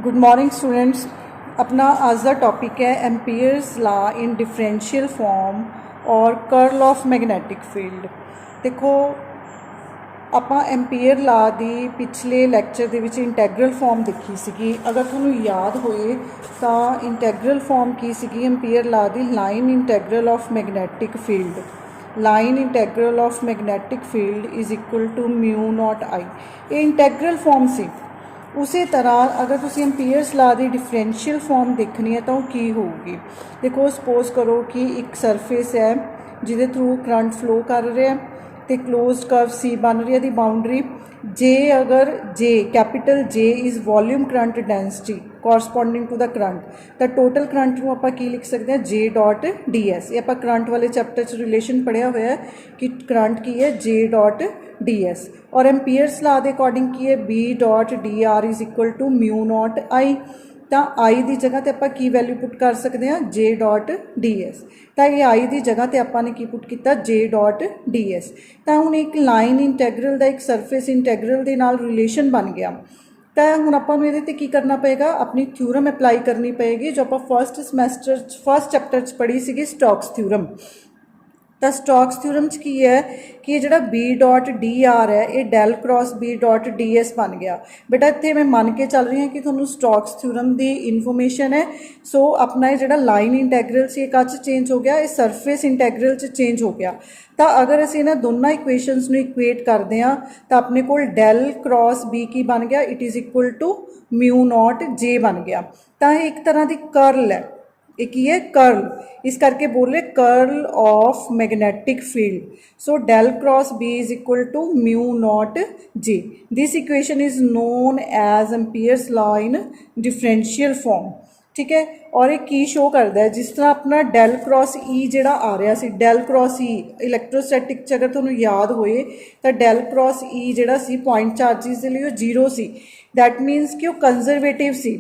Good morning students. अपना आज का टॉपिक है Ampere's law in differential form और कर्ल ऑफ मैगनैटिक फील्ड। देखो ਆਪਾਂ एम्पीयर लॉ ਦੀ पिछले ਲੈਕਚਰ ਦੇ ਵਿੱਚ ਇੰਟੈਗਰਲ ਫਾਰਮ ਦੇਖੀ ਸੀਗੀ। ਅਗਰ ਤੁਹਾਨੂੰ ਯਾਦ ਹੋਏ ਤਾਂ ਇੰਟੈਗਰਲ ਫਾਰਮ ਕੀ ਸੀਗੀ एम्पीयर लॉ ਦੀ? Line integral of magnetic field. Line integral of magnetic field is equal to mu naught I. ये इंटैगरल फॉर्म सी। उस तरह अगर तुम एम्पीयर्स लॉ की डिफरेंशियल फॉर्म देखनी है तो की होगी। देखो सपोज करो कि एक सरफेस है जिदे थ्रू करंट फ्लो कर रहा है तो क्लोज कर्व सी बन रही है बाउंड्री जे। अगर जे capital J is volume current density corresponding to the current तो टोटल करंट में आप लिख सकते हैं जे डॉट डी एस। ये आप करंट वाले चैप्टर च रिलेशन पढ़िया हुआ है कि करंट की है जे डॉट डी एस। और एम्पीयर्स लॉ के अकॉर्डिंग की है B dot d r is equal to mu naught I. तो आई की जगह तो आप की वैल्यू पुट कर सकते हैं जे डॉट डी एस। तो ये आई की जगह तो आपने की पुट किया जे डॉट डी एस। तो हूँ एक लाइन इंटैगरल का एक सरफेस इंटैगरल के नाल रिलेशन बन गया। तो हूँ आपको ये की करना पेगा, अपनी थ्योरम अप्लाई करनी पेगी जो आप फर्स्ट समैसटर फर्स्ट चैप्टर पढ़ी सी स्टोक्स थ्योरम। तो स्टोक्स थ्योरम की है कि ये जो बी डॉट डी आर है ये del cross b dot d s बन गया। बेटा इतने मैं मान के चल रही हूँ कि थोनों स्टोक्स थ्योरम की इन्फॉर्मेशन है। सो अपना ये जो लाइन इंटैगरल से कच चेंज हो गया, ये सरफेस इंटैगरल चेंज हो गया। तो अगर असीं इन्हां दोनों इक्वेशनस नूं इक्वेट करते हैं तो अपने को डेल क्रॉस बी की बन गया, it is equal to mu naught J बन गया। तो ये एक तरह की कर्ल है, एक ही है कर्ल, इस करके बोले curl of magnetic field. So del cross b is equal to mu naught j. This equation is known as Ampere's law in differential form. ठीक है। और ये की शो करता है जिस तरह अपना डेल क्रॉस ई जोड़ा आ रहा सी, डेल क्रॉस ई इलैक्ट्रोस्टैटिक अगर तुहानूं याद होए तो डेल क्रॉस ई जोड़ा सी पॉइंट चार्जिस के लिए जीरो सी। दैट मीनस कि वो कंजरवेटिव सी।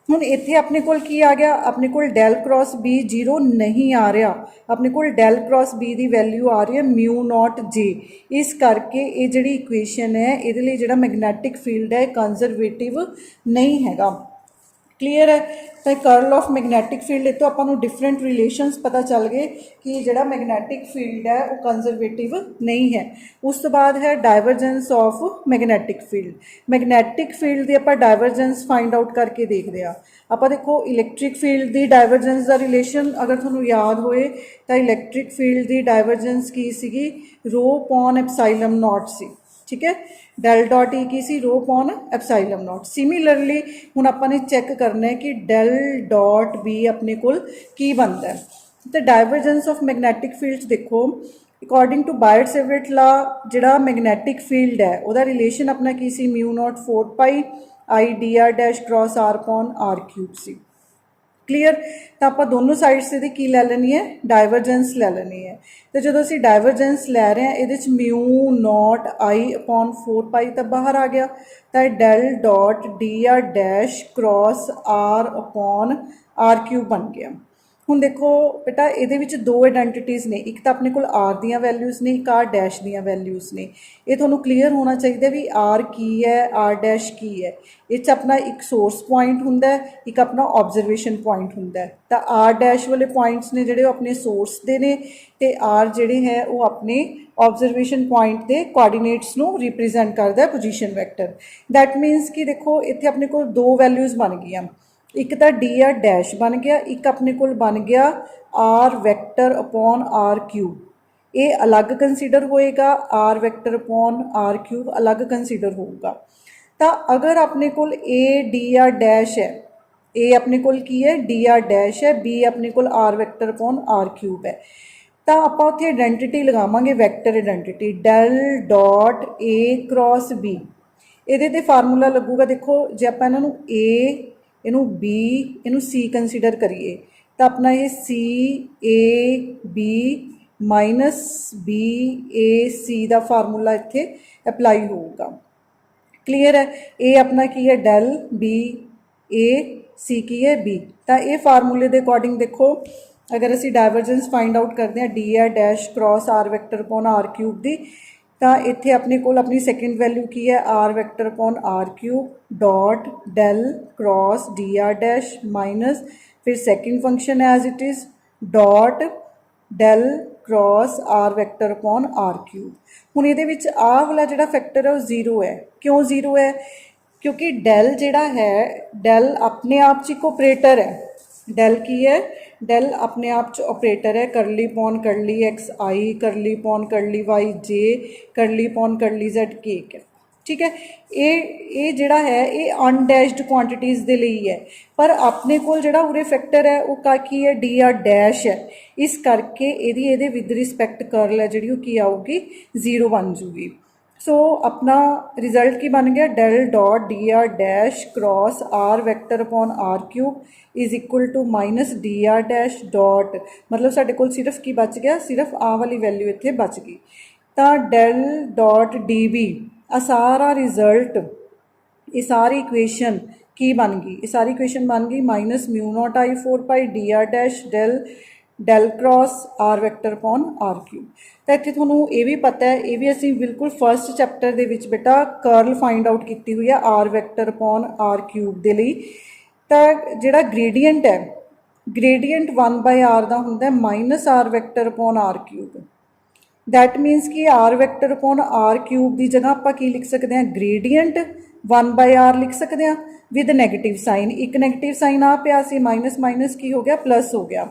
हुण इत्थे अपने कोल की आ गया, अपने कोल डेल क्रॉस बी जीरो नहीं आ रहा, अपने कोल डेल क्रॉस बी की वैल्यू आ रही है म्यू नॉट जे। इस करके ये जिहड़ी इक्वेशन है ये लई जिहड़ा मैगनैटिक फील्ड है कंजरवेटिव नहीं हैगा। क्लीयर है। तो कर्ल ऑफ मैगनैटिक फील्ड तो आपको डिफरेंट रिलेशनस पता चल गए कि जोड़ा मैगनैटिक फील्ड है वो कंजरवेटिव नहीं है। उस तो बाद है divergence of magnetic field. Magnetic field की आप डाइवरजेंस फाइंड आउट करके देखते हैं। आप देखो इलैक्ट्रिक फील्ड की डाइवरजेंस का रिलेशन अगर थोड़ा याद होए तो इलैक्ट्रिक फील्ड की डाइवरजेंस की सी रो पॉन एप्साइलम नॉट सी। ठीक है। डेल डॉट ई की सी रो पॉन एप्साइलम नॉट। सिमिलरली हुण आपां चैक करना है कि डेल डॉट बी अपने कोल की बनता है। तो डाइवरजेंस ऑफ मैगनैटिक फील्ड देखो अकॉर्डिंग टू बायट-सेवरेट लॉ जिहड़ा मैगनैटिक फील्ड है वह रिलेशन अपना की सी mu naught 4 pi I d r dash cross r upon r cube सी। क्लीयर। तो आप दोनों साइड्स से की लै लैनी है डाइवरजेंस लै लैनी है। तो जो असी डाइवरजेंस लै रहे हैं ये mu naught I upon 4 pi तो बाहर आ गया। तो del dot d r dash cross r upon r cube बन गया। हुण देखो बेटा ये दो आइडेंटिटीज़ ने, एक तो अपने को आर दियाँ वैल्यूज़ ने, एक आर डैश दियाँ वैल्यूज़ ने। ये थोनों क्लीयर होना चाहिए भी आर की है आर डैश की है। इस अपना एक सोर्स पॉइंट हुंदा है, एक अपना ऑब्जरवेशन पॉइंट हुंदा है। तो आर डैश वाले पॉइंट्स ने जिहड़े अपने सोर्स दे ने ते आर जिहड़े है वो अपने ऑब्जरवेशन पॉइंट के कोआर्डीनेट्स नूं रिप्रेजेंट करता है पोजीशन वैक्टर। दैट मीनस कि देखो इत्थे अपने को दो वैल्यूज़ बन गई, एक तो डी आर डैश बन गया, एक अपने को बन गया r vector upon r cube. ये अलग कंसीडर होएगा, r vector upon r cube अलग कंसीडर होगा। तो अगर अपने को ए डी आर डैश है, ए अपने को की है डी आर डैश है, बी अपने को r vector upon r cube है। तो आप उत्थे आइडेंटिटी लगावांगे vector identity del dot A cross B. ये फार्मूला लगूगा देखो जे आप इन्हों ए इनू बी इनू सी कंसीडर करिए तो अपना ये सी ए बी माइनस बी ए सी का फार्मूला इत्थे अप्लाई होगा। क्लीयर है। ए अपना की है डेल बी ए सी की है बी। तो ये फार्मूले के अकॉर्डिंग देखो अगर असी डाइवरजेंस फाइंड आउट करते हैं d r dash cross r vector upon r cube की ਤਾਂ ਇੱਥੇ ਆਪਣੇ ਕੋਲ ਆਪਣੀ ਸੈਕਿੰਡ ਵੈਲਿਊ ਕੀ ਹੈ, r vector upon r cube dot del cross d r dash minus फिर second function as it is dot del cross r vector upon r cube. हुण इहदे विच आह वाला जिहड़ा फैक्टर है वो जीरो है। क्यों जीरो है? क्योंकि डैल जिहड़ा है, डैल अपने आप च एक ऑपरेटर है। डैल की है? डैल अपने आप च ऑपरेटर है। करली पॉन करली एक्स आई, करली पॉन करली वाई जे, करली पॉन करली जैड केक है। ठीक है, ये जिहड़ा है ये अनडैश्ड क्वांटिटीज़ दे लई है, पर अपने कोल जिहड़ा उरे फैक्टर है वो की है, डी आर डैश है। इस करके ये विद रिस्पैक्ट करल है जिहड़ी की आऊगी जीरो बन जूगी। सो अपना रिजल्ट की बन गया, del dot d r dash cross r vector upon r cube is equal to minus d r dash dot, मतलब साडे कोल सिर्फ की बच गया, सिर्फ आ वाली वैल्यू इत्थे बच गई। तो डेल डॉट डी बी आ सारा रिजल्ट, ये सारी इक्वेशन की बन गई, ये सारी इक्वेशन बन गई minus mu naught I 4 pi d r dash del del cross r vector upon r cube. तो इत्थे तुहानूं ये भी पता है, ये भी असीं बिल्कुल फर्स्ट चैप्टर दे विच बेटा कर्ल फाइंड आउट की हुई है r vector upon r cube दे लई। तो जिहड़ा ग्रेडियंट है, ग्रेडियंट 1/r दा हुंदा है minus r vector upon r cube. That means कि r vector upon r cube की जगह आप की लिख सकते हैं, ग्रेडियंट 1/r लिख सकते हैं विद नैगेटिव साइन। एक नैगेटिव साइन आ पिया सी, माइनस माइनस की हो गया प्लस हो गया।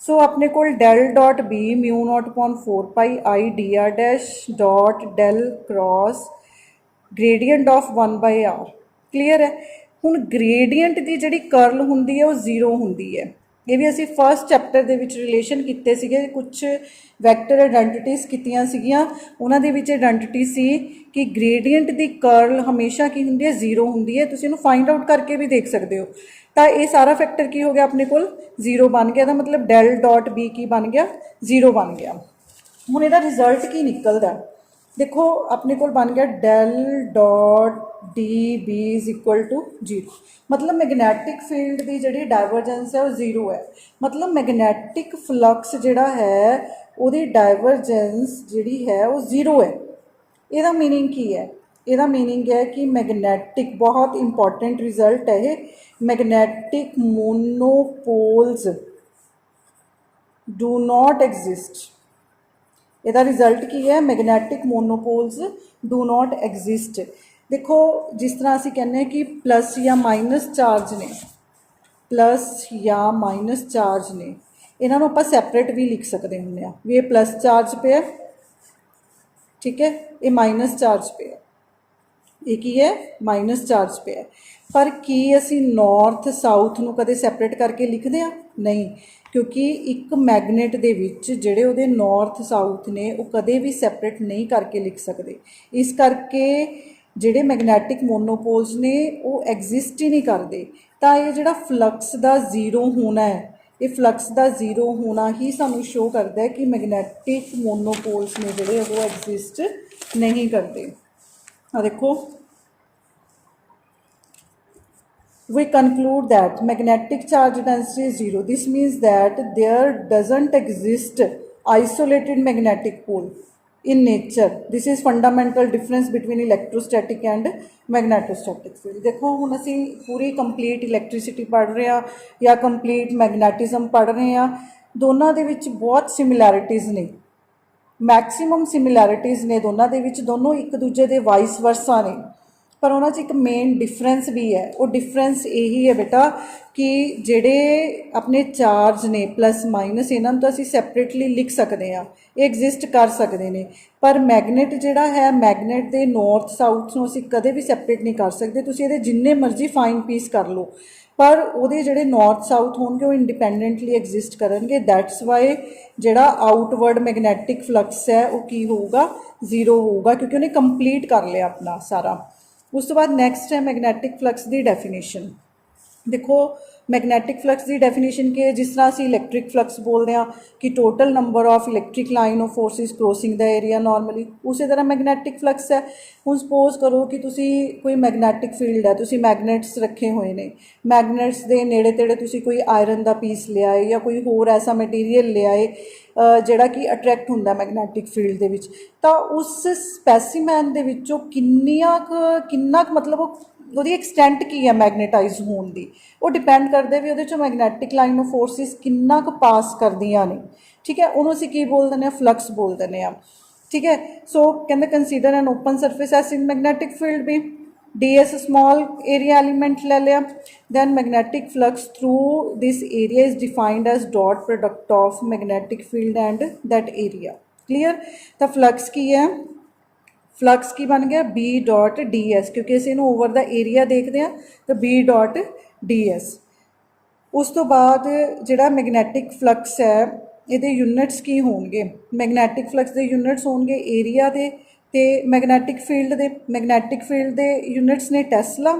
सो अपने को del dot b mu naught upon 4 pi I d r dash dot del cross gradient of 1/r clear है। हुण ग्रेडियंट की जिहड़ी कर्ल हुंदी है वो जीरो हुंदी है। ये भी असी फर्स्ट चैप्टर दे विच रिलेशन किते सीगे, कुछ वैक्टर आइडेंटिटीज़ कीतियां सीगियां, उन्हां दे विच आइडेंटिटी सी कि ग्रेडियंट की कर्ल हमेशा की हुंदी है, जीरो हुंदी है। तुसीं इहनूं फाइंड आउट करके भी देख सकते हो। तो ये सारा फैक्टर की हो गया अपने कोल जीरो बन गया, तो मतलब डेल डॉट बी की बन गया, जीरो बन गया। हुण इहदा रिजल्ट की निकलदा, देखो अपने को बन गया del dot d b is equal to zero, मतलब मैगनैटिक फील्ड की जी डाइवर्जेंस है वो जीरो है। मतलब मैगनैटिक फ्लक्स जिहड़ा है उसकी डाइवर्जेंस जिहड़ी है वो जीरो है। इसदा मीनिंग की है? इसदा मीनिंग है कि मैगनैटिक, बहुत इंपॉर्टेंट रिजल्ट है ये, magnetic monopoles do not exist. इसदा रिजल्ट की है, magnetic monopoles do not exist. देखो जिस तरह असी कहने कि प्लस या माइनस चार्ज ने, प्लस या माइनस चार्ज ने, इन्हों आप सैपरेट भी लिख सकते होंगे भी ये प्लस चार्ज पे है, ठीक है, ये माइनस चार्ज पे है, ये की है माइनस चार्ज पे है। पर की असी नॉर्थ साउथ नूं कदे सैपरेट करके लिखते हैं? नहीं, क्योंकि एक मैगनेट दे विच जिहड़े उहदे नॉर्थ साउथ ने वो कदे भी सैपरेट नहीं करके लिख सकते। इस करके जिहड़े मैगनैटिक मोनोपोल्स ने वो एग्जिस्ट ही नहीं करते। तो ये जिहड़ा फ्लक्स का जीरो होना है, ये फ्लक्स का जीरो होना ही सानू शो करता है कि मैगनैटिक मोनोपोल्स ने जिहड़े वो एग्जिस्ट नहीं करते। आ देखो, we conclude that magnetic charge density is zero. This means that there doesn't exist isolated magnetic pole in nature. This is fundamental difference between electrostatic and magnetostatic field. देखो हुण असी पूरी कंप्लीट इलैक्ट्रिसिटी पढ़ रहे हैं या कंप्लीट मैगनैटिज्म पढ़ रहे हैं, दोनों दे विच बहुत सिमिलैरिटीज़ ने, मैक्सीमम सिमिलैरिटीज़ ने दोनों दे विच, दोनों एक दूजे दे वाइस वर्सा ने। पर उन्होंने एक मेन डिफरेंस भी है, वो डिफरेंस यही है बेटा कि जेडे अपने चार्ज ने प्लस माइनस इन्हों तो असी सैपरेटली लिख सकते हैं, ये एग्जिस्ट कर सकते हैं। पर मैगनेट जिहड़ा है, मैगनेट के नॉर्थ साउथ नूं असी कदे भी सैपरेट नहीं कर सकते। तुसीं इहदे जिन्ने मर्जी फाइन पीस कर लो, पर उहदे जिहड़े नॉर्थ साउथ होणगे वो इंडिपेंडेंटली एग्जिस्ट करनगे। दैट्स वाई जिहड़ा आउटवर्ड मैगनैटिक फ्लक्स है वो की होगा, जीरो होगा, क्योंकि उन्हें कंप्लीट कर लिया अपना सारा। उस तो बाद नैक्सट है मैगनैटिक फ्लक्स की डेफिनेशन। देखो मैगनैटिक फ्लक्स की डेफिनेशन की है, जिस तरह असी इलैक्ट्रिक फ्लक्स बोलते हैं कि total number of electric line of forces crossing the area normally, उस तरह मैगनैटिक फ्लक्स है। हुण सपोज करो कि तुसी कोई मैगनैटिक फील्ड है, तुसी मैगनेट्स रखे हुए ने, मैगनेट्स के नेड़े तेड़े तुसी कोई आयरन का पीस लिया है या कोई होर ऐसा मटीरीयल लिया है ਜਿਹੜਾ कि अट्रैक्ट ਹੁੰਦਾ मैगनैटिक फील्ड ਦੇ ਵਿੱਚ, ਤਾਂ ਉਸ ਸਪੈਸੀਮੈਨ ਦੇ ਵਿੱਚੋਂ ਕਿੰਨਾ ਕੁ ਮਤਲਬ ਉਹਦੀ ਐਕਸਟੈਂਟ ਕੀ ਹੈ ਮੈਗਨੇਟਾਈਜ਼ ਹੋਣ ਦੀ, ਉਹ ਡਿਪੈਂਡ ਕਰਦੇ ਵੀ ਉਹਦੇ ਚੋਂ ਮੈਗਨੈਟਿਕ ਲਾਈਨ ਆਫ ਫੋਰਸਿਸ ਕਿੰਨਾ ਕੁ ਪਾਸ ਕਰਦੀਆਂ ਨੇ। ਠੀਕ ਹੈ, ਉਹਨੂੰ ਅਸੀਂ ਕੀ ਬੋਲ ਦਿੰਦੇ ਹਾਂ, ਫਲਕਸ ਬੋਲ ਦਿੰਦੇ ਹਾਂ। ठीक है, सो कहते consider an open surface as in magnetic field भी d s small area element ले लिया, then magnetic flux through this area is defined as dot product of magnetic field and that area. Clear, तो flux की है, flux की बन गया B dot d S, क्योंकि असीं इहनूं ओवर द एरिया देखते हैं तो बी डॉट डी एस। उस तो बाद जिहड़ा मैगनैटिक फ्लक्स है ਇਹਦੇ यूनिट्स की होणगे, मैगनैटिक फ्लक्स के यूनिट्स होणगे एरिया के ते मैगनैटिक फील्ड के। मैगनैटिक फील्ड के यूनिट्स ने टैसला,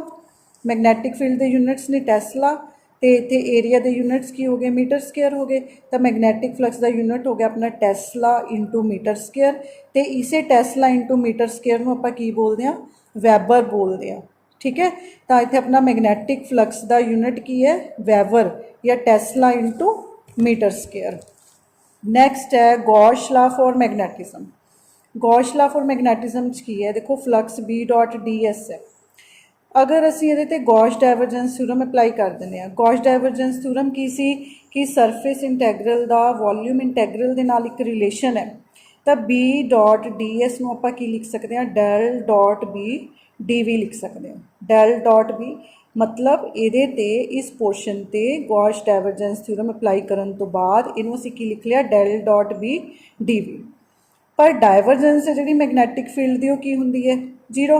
मैगनैटिक फील्ड के यूनिट्स ने टैसला, तो इत्थे एरिया के यूनिट्स की हो गए, मीटर स्केयर हो गए। तो मैगनैटिक फ्लक्स का यूनिट हो गया अपना टैसला इंटू मीटर स्केयर, तो इसे टैसला इंटू मीटर स्केयर में आपां की बोलते हैं, वैबर बोलते हैं। ठीक है, तो इत्थे अपना मैगनैटिक फ्लक्स का यूनिट की है, वैबर या tesla into metre square. Next है Gauss law for magnetism. Gauss law for magnetism की है, देखो flux B dot d s है, अगर असी ये गॉश डाइवर्जेंस थ्योरम अप्लाई कर दें। गॉश डाइवर्जेंस थ्योरम की सी कि सरफेस इंटैग्रल का वॉल्यूम इंटैग्रल के नाल एक रिलेशन है, तो बी डॉट डी एस नूं आपां की लिख सकते हैं, del dot b d v लिख सकते हैं। डेल डॉट बी मतलब ये ते इस पोर्शन ते गॉश डाइवर्जेंस थ्योरम अप्लाई करन तो बाद इनू असीं की लिख लिया, del dot b d v. पर डाइवर्जेंस है जी मैगनैटिक फील्ड की, की होंदी है zero,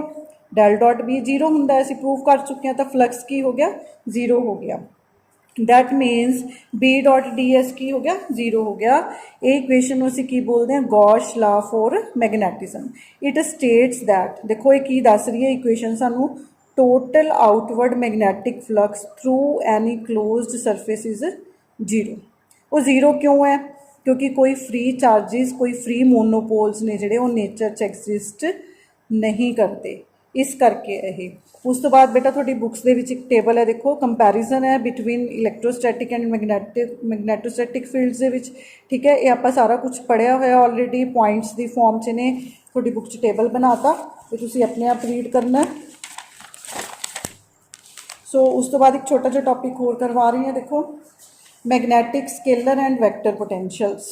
del dot b zero होंदा है, असीं प्रूव कर चुके हैं। तो फ्लक्स की हो गया, जीरो हो गया। That means b dot d s की हो गया, जीरो हो गया। ये इक्वेशन असीं की बोलते हैं, Gauss law for magnetism. It states that, देखो ये की दस रही है इक्वेशन सानू, total outward magnetic flux through any closed surface is zero. वो जीरो क्यों है, क्योंकि कोई फ्री चार्जिस, कोई फ्री मोनोपोल्स ने जिहड़े वो नेचर च एग्जिस्ट नहीं करते, इस करके यही। उस तो बाद बेटा थोड़ी बुक्स दे विच एक टेबल है, देखो कंपैरिजन है बिटवीन इलैक्ट्रोस्टैटिक एंड मैगनैटोस्टैटिक फील्ड्स दे विच। ठीक है, ये आपां सारा कुछ पढ़िया होया ऑलरेडी, पॉइंट्स की फॉर्म च ने थोड़ी बुक च टेबल बनाता, तो तुसीं अपने आप रीड करना। सो उस तो बाद एक छोटा जिहा टॉपिक होर करवा रही हैं, देखो magnetic scalar and vector potentials.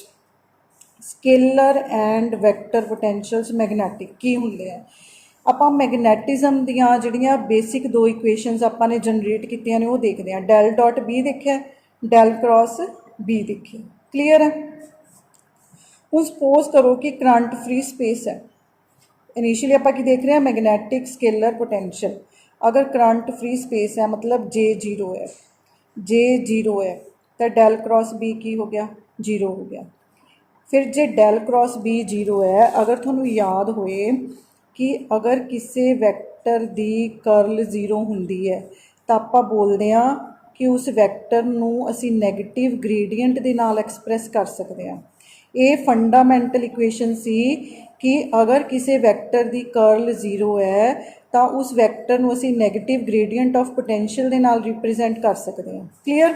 Scalar and vector potentials magnetic की होंदे हैं। आपां मैगनैटिज्म दियां जिहड़ियां बेसिक दो इक्वेशनस आपां ने जनरेट कीतियां ने वो देखते हैं। डेल डॉट बी देखिया, डेल क्रॉस बी देखी। क्लीयर है, हुण सपोज करो कि करंट फ्री स्पेस है। इनिशियली आपां की देख रहे हैं, मैगनैटिक स्केलर पोटेंशियल। अगर करंट फ्री स्पेस है मतलब जे जीरो है, जे जीरो है, तो डेल क्रॉस बी की हो गया, जीरो हो गया। फिर जे डेल क्रॉस बी जीरो है, अगर थोनू याद होए कि अगर किसी वैक्टर दी करल जीरो हुंदी है तो आपां बोलते हैं कि उस वैक्टर नू असी नैगेटिव ग्रेडियंट दे नाल एक्सप्रैस कर सकते हैं। ये फंडामेंटल इक्वेशन सी कि अगर किसी वैक्टर दी करल जीरो है तो उस वैक्टर नू असी नैगेटिव ग्रेडियंट ऑफ पोटेंशियल दे नाल रिप्रेजेंट कर सकते हैं। क्लीयर,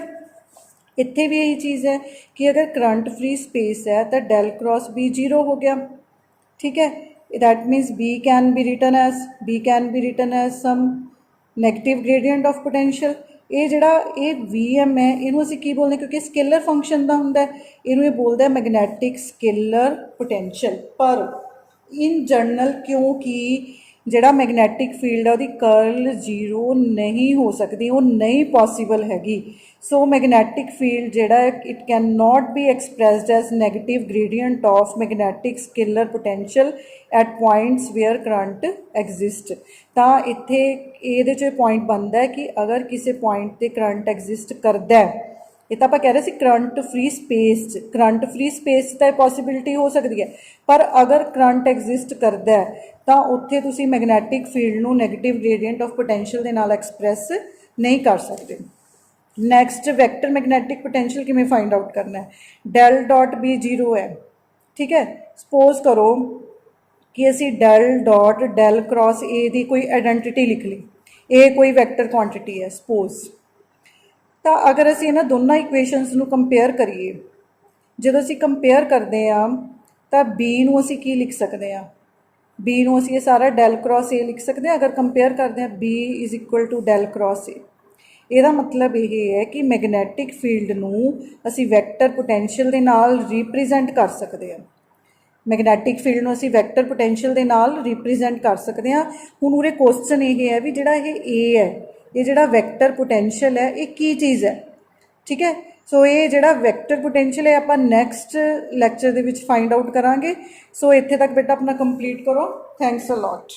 इत्थे भी यही चीज़ है कि अगर करंट फ्री स्पेस है तो डेल क्रॉस बी जीरो हो गया। ठीक है, that means b can be written as some negative gradient of potential. ये जिहड़ा ये वी एम है, इनू असीं की बोलते हैं, क्योंकि स्केलर फंक्शन का हुंदा है, इनू ये बोलता है मैगनैटिक स्केलर पोटेंशियल। पर इन जनरल क्योंकि जिहड़ा मैगनैटिक फील्ड है, उसकी करल जीरो नहीं हो सकती, वो नहीं पॉसीबल हैगी। सो मैगनैटिक फील्ड जिहड़ा है, it can not be expressed as negative gradient of magnetic scalar potential at points where current exist. तो इत्थे इहदे च पॉइंट बनता है कि अगर किसी पॉइंट ते करंट एग्जिस्ट करता है, ये तो आप कह रहे थे करंट फ्री स्पेस तो पॉसिबिलिटी हो सकती है, पर अगर करंट एग्जिस्ट करता है तो उत्थे तुसी मैगनैटिक फील्ड नू नैगेटिव ग्रेडियंट ऑफ पोटेंशियल दे नाल एक्सप्रैस नहीं कर सकते। ਨੈਕਸਟ ਵੈਕਟਰ ਮੈਗਨੈਟਿਕ ਪੋਟੈਂਸ਼ੀਅਲ ਕਿਵੇਂ ਫਾਈਂਡ ਆਊਟ ਕਰਨਾ ਹੈ। ਡੈਲ ਡਾਟ ਬੀ 0 ਹੈ, ਠੀਕ ਹੈ। ਸਪੋਜ਼ ਕਰੋ ਕਿ ਅਸੀਂ ਡੈਲ ਡਾਟ ਡੈਲ ਕ੍ਰਾਸ ਏ ਦੀ ਕੋਈ ਆਇਡੈਂਟਿਟੀ ਲਿਖ ਲਈ, ਇਹ ਕੋਈ ਵੈਕਟਰ ਕੁਆਂਟਿਟੀ ਹੈ ਸਪੋਜ਼। ਤਾਂ ਅਗਰ ਅਸੀਂ ਇਹਨਾਂ ਦੋਨਾਂ ਇਕੁਏਸ਼ਨਸ ਨੂੰ ਕੰਪੇਅਰ ਕਰੀਏ, ਜਦੋਂ ਅਸੀਂ ਕੰਪੇਅਰ ਕਰਦੇ ਹਾਂ ਤਾਂ ਬੀ ਨੂੰ ਅਸੀਂ ਕੀ ਲਿਖ ਸਕਦੇ ਹਾਂ, ਬੀ ਨੂੰ ਅਸੀਂ ਇਹ ਸਾਰਾ ਡੈਲ ਕ੍ਰਾਸ ਏ ਲਿਖ ਸਕਦੇ ਹਾਂ। ਅਗਰ ਕੰਪੇਅਰ ਕਰਦੇ ਹਾਂ B is equal to del cross A, ਇਹਦਾ ਮਤਲਬ ਇਹ ਹੈ ਕਿ ਮੈਗਨੈਟਿਕ ਫੀਲਡ ਨੂੰ ਅਸੀਂ ਵੈਕਟਰ ਪੋਟੈਂਸ਼ੀਅਲ ਦੇ ਨਾਲ ਰਿਪਰੈਜ਼ੈਂਟ ਕਰ ਸਕਦੇ ਹਾਂ। ਮੈਗਨੈਟਿਕ ਫੀਲਡ ਨੂੰ ਅਸੀਂ ਵੈਕਟਰ ਪੋਟੈਂਸ਼ੀਅਲ ਦੇ ਨਾਲ ਰਿਪਰੈਜ਼ੈਂਟ ਕਰ ਸਕਦੇ ਹਾਂ। ਹੁਣ ਉਰੇ ਕੁਐਸਚਨ ਇਹ ਹੈ ਵੀ ਜਿਹੜਾ ਇਹ ਏ ਹੈ, ਇਹ ਜਿਹੜਾ ਵੈਕਟਰ ਪੋਟੈਂਸ਼ੀਅਲ ਹੈ, ਇਹ ਕੀ ਚੀਜ਼ ਹੈ, ਠੀਕ ਹੈ। ਸੋ ਇਹ ਜਿਹੜਾ ਵੈਕਟਰ ਪੋਟੈਂਸ਼ੀਅਲ ਹੈ ਆਪਾਂ ਨੈਕਸਟ ਲੈਕਚਰ ਦੇ ਵਿੱਚ ਫਾਈਂਡ ਆਊਟ ਕਰਾਂਗੇ। ਸੋ ਇੱਥੇ ਤੱਕ ਬੇਟਾ ਆਪਣਾ ਕੰਪਲੀਟ ਕਰੋ। Thanks a lot.